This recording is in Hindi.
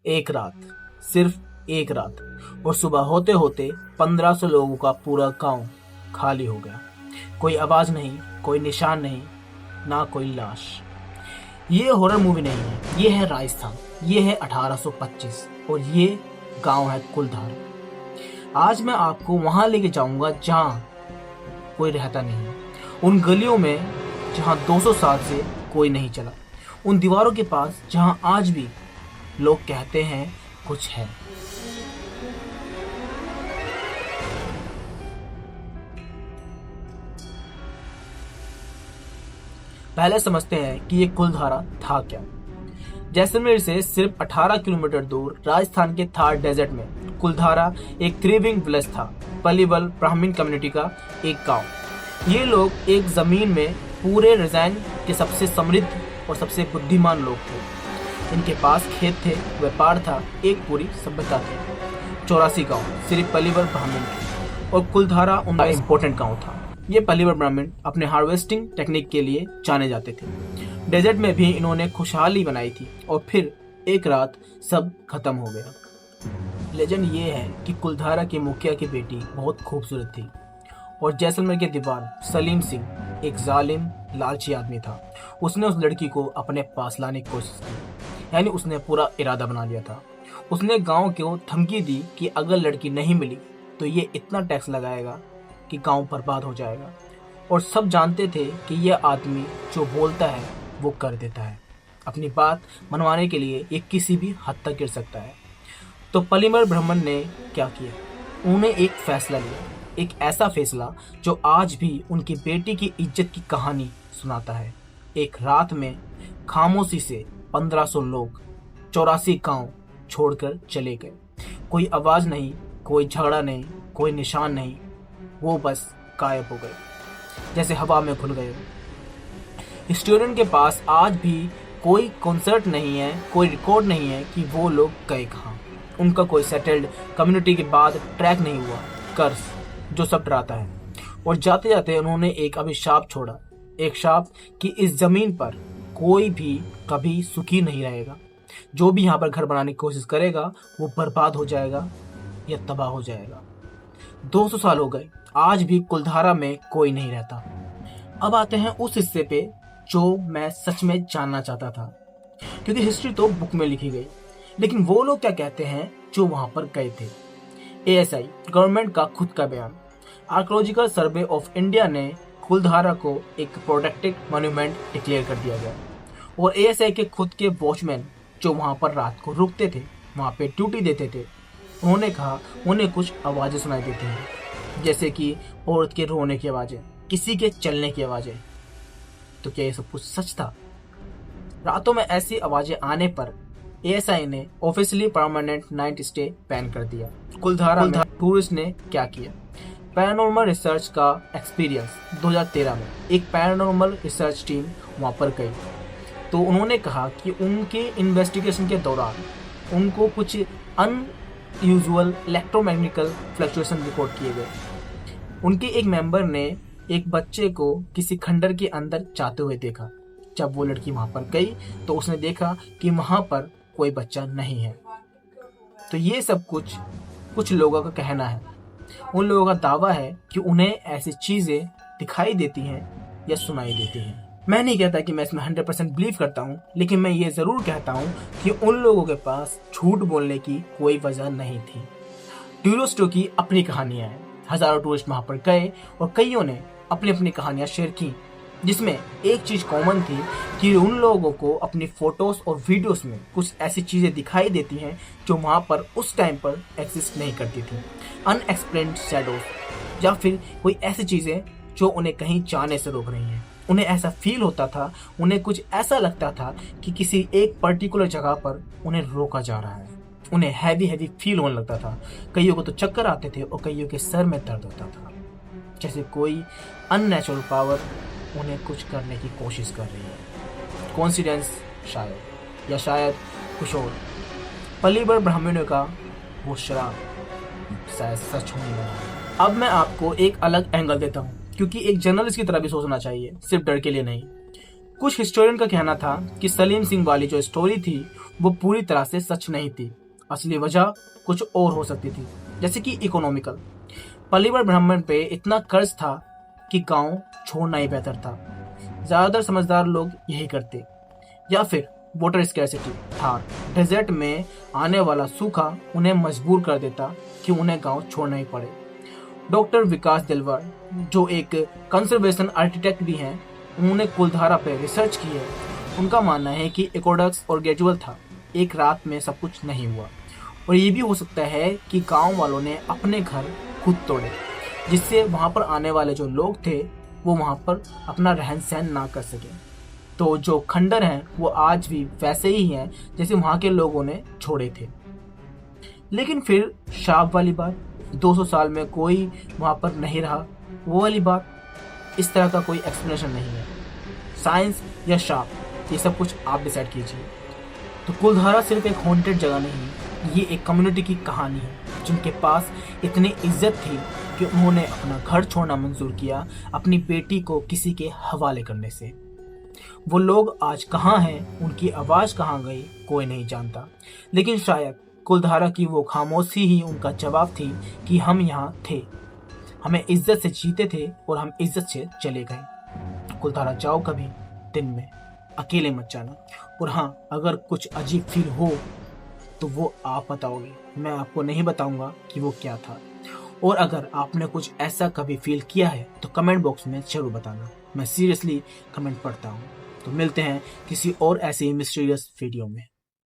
एक रात, सिर्फ एक रात, और सुबह होते होते 1500 लोगों का पूरा गांव खाली हो गया। कोई आवाज नहीं, कोई निशान नहीं, ना कोई लाश। ये हॉरर मूवी नहीं है, ये है राजस्थान, ये है 1825 और ये गांव है कुलधार। आज मैं आपको वहां लेके जाऊंगा जहां कोई रहता नहीं, उन गलियों में जहां 200 साल से कोई नहीं चला, उन दीवारों के पास जहां आज भी लोग कहते हैं कुछ है। पहले समझते हैं कि ये कुलधारा था क्या। जैसलमेर से सिर्फ 18 किलोमीटर दूर राजस्थान के थार डेजर्ट में कुलधारा एक थ्रिविंग विलेज था, पलीवल ब्राह्मण कम्युनिटी का एक गांव। ये लोग एक जमीन में पूरे रिजाइन के सबसे समृद्ध और सबसे बुद्धिमान लोग थे। इनके पास खेत थे, व्यापार था, एक पूरी सभ्यता थी। 84 गांव सिर्फ पलीवल ब्राह्मण थे और कुलधारा उनका इम्पोर्टेंट गांव था। ये पलीवल ब्राह्मण अपने हार्वेस्टिंग टेक्निक के लिए जाने जाते थे। डेजर्ट में भी इन्होंने खुशहाली बनाई थी और फिर एक रात सब खत्म हो गया। लेजेंड ये है कि कुलधारा के मुखिया की बेटी बहुत खूबसूरत थी और जैसलमेर के दीवान सलीम सिंह एक जालिम लालची आदमी था। उसने उस लड़की को अपने पास लाने की कोशिश की, यानी उसने पूरा इरादा बना लिया था। उसने गांव को धमकी दी कि अगर लड़की नहीं मिली तो ये इतना टैक्स लगाएगा कि गांव बर्बाद हो जाएगा। और सब जानते थे कि यह आदमी जो बोलता है वो कर देता है। अपनी बात मनवाने के लिए ये किसी भी हद तक गिर सकता है। तो पलीमल ब्राह्मण ने क्या किया? उन्होंने एक फैसला लिया, एक ऐसा फैसला जो आज भी उनकी बेटी की इज्जत की कहानी सुनाता है। एक रात में खामोशी से 1500 लोग 84 गांव छोड़कर चले गए। कोई आवाज नहीं, कोई झगड़ा नहीं, कोई निशान नहीं, वो बस गायब हो गए, जैसे हवा में घुल गए। हिस्टोरियन के पास आज भी कोई कॉन्सर्ट नहीं है, कोई रिकॉर्ड नहीं है कि वो लोग गए कहाँ। उनका कोई सेटल्ड कम्युनिटी के बाद ट्रैक नहीं हुआ। कर्ज जो सब डराता है। और जाते जाते उन्होंने एक अभिशाप छोड़ा, एक शाप कि इस जमीन पर कोई भी कभी सुखी नहीं रहेगा। जो भी यहाँ पर घर बनाने की कोशिश करेगा वो बर्बाद हो जाएगा या तबाह हो जाएगा। 200 साल हो गए, आज भी कुलधारा में कोई नहीं रहता। अब आते हैं उस हिस्से पे जो मैं सच में जानना चाहता था, क्योंकि हिस्ट्री तो बुक में लिखी गई, लेकिन वो लोग क्या कहते हैं जो वहां पर गए थे। एएसआई गवर्नमेंट का खुद का बयान। आर्कोलॉजिकल सर्वे ऑफ इंडिया ने कुलधारा को एक प्रोटेक्टेड मॉन्यूमेंट डिक्लेयर कर दिया गया और एएसआई के खुद के वॉचमैन जो वहां पर रात को रुकते थे, वहां पे ड्यूटी देते थे, उन्होंने कहा उन्हें कुछ आवाजें सुनाई देती हैं, जैसे कि औरत के रोने की आवाजें, किसी के चलने की आवाजें। तो क्या ये सब कुछ सच था? रातों में ऐसी आवाजें आने पर एएसआई ने officially permanent night stay ban कर दिया। कुलधारा में टूरिस्ट ने क्या किया? पैरानॉर्मल रिसर्च का एक्सपीरियंस 2013 में एक पैरानॉर्मल रिसर्च टीम वहां पर गई, तो उन्होंने कहा कि उनके इन्वेस्टिगेशन के दौरान उनको कुछ अनयूजुअल इलेक्ट्रोमैग्नेटिकल फ्लक्चुएशन रिकॉर्ड किए गए। उनके एक मेंबर ने एक बच्चे को किसी खंडर के अंदर जाते हुए देखा। जब वो लड़की वहां पर गई तो उसने देखा कि वहां पर कोई बच्चा नहीं है। तो ये सब कुछ लोगों का कहना है। उन लोगों का दावा है कि उन्हें ऐसी चीजें दिखाई देती हैं या सुनाई देती हैं। मैं नहीं कहता कि मैं इसमें 100% बिलीव करता हूँ, लेकिन मैं ये जरूर कहता हूँ कि उन लोगों के पास झूठ बोलने की कोई वजह नहीं थी। टूरिस्टों की अपनी कहानियां हैं। हजारों टूरिस्ट वहां पर गए और कईयों ने अपनी अपनी कहानियां शेयर की, जिसमें एक चीज कॉमन थी कि उन लोगों को अपनी फोटोज और वीडियोस में कुछ ऐसी चीजें दिखाई देती हैं जो वहां पर उस टाइम पर एग्जिस्ट नहीं करती थी। अनएक्सप्लेन्ड शैडोज या फिर कोई ऐसी चीजें जो उन्हें कहीं जाने से रोक रही हैं। उन्हें ऐसा फील होता था, उन्हें कुछ ऐसा लगता था कि किसी एक पर्टिकुलर जगह पर उन्हें रोका जा रहा है। उन्हें हैवी फील होने लगता था। कईयों को तो चक्कर आते थे और कईयों के सर में दर्द होता था, जैसे कोई अननेचुरल पावर उन्हें कुछ करने की कोशिश कर रही है। कोइंसिडेंस शायद, या शायद कुछ और। पलीबल ब्राह्मणों का वो शराब शायद सच होने लगा। अब मैं आपको एक अलग एंगल देता हूँ, क्योंकि एक जर्नलिस्ट की तरह भी सोचना चाहिए, सिर्फ डर के लिए नहीं। कुछ हिस्टोरियन का कहना था कि सलीम सिंह वाली जो स्टोरी थी वो पूरी तरह से सच नहीं थी। असली वजह कुछ और हो सकती थी, जैसे कि इकोनॉमिकल। पल्लीवाल ब्राह्मण पे इतना कर्ज था कि गांव छोड़ना ही बेहतर था। ज्यादातर समझदार लोग यही करते। या फिर वाटर स्कैर्सिटी, थार डेजर्ट में आने वाला सूखा उन्हें मजबूर कर देता कि उन्हें गांव छोड़ना ही पड़े। डॉक्टर विकास दिलवर, जो एक कंजर्वेशन आर्किटेक्ट भी हैं, उन्होंने कुलधारा पर रिसर्च की है। उनका मानना है कि एक्वाडक्ट्स और ग्रेजुअल था, एक रात में सब कुछ नहीं हुआ। और ये भी हो सकता है कि गांव वालों ने अपने घर खुद तोड़े, जिससे वहां पर आने वाले जो लोग थे वो वहां पर अपना रहन सहन ना कर सके। तो जो खंडर हैं वो आज भी वैसे ही हैं जैसे वहां के लोगों ने छोड़े थे। लेकिन फिर शाप वाली बात, 200 साल में कोई वहां पर नहीं रहा, वो वाली बात, इस तरह का कोई एक्सप्लेनेशन नहीं है। साइंस या शाप, ये सब कुछ आप डिसाइड कीजिए। तो कुलधारा सिर्फ एक हॉन्टेड जगह नहीं, ये एक कम्युनिटी की कहानी है जिनके पास इतनी इज्जत थी कि उन्होंने अपना घर छोड़ना मंजूर किया अपनी बेटी को किसी के हवाले करने से। वो लोग आज कहाँ हैं, उनकी आवाज कहाँ गई, कोई नहीं जानता। लेकिन शायद कुलधारा की वो खामोशी ही उनका जवाब थी कि हम यहाँ थे, हमें इज्जत से जीते थे और हम इज्जत से चले गए। कुलधारा जाओ कभी, दिन में अकेले मत जाना। और हाँ, अगर कुछ अजीब फील हो तो वो आप बताओगे, मैं आपको नहीं बताऊंगा कि वो क्या था। और अगर आपने कुछ ऐसा कभी फील किया है तो कमेंट बॉक्स में जरूर बताना, मैं सीरियसली कमेंट पढ़ता हूँ। तो मिलते हैं किसी और ऐसे मिस्टीरियस वीडियो में।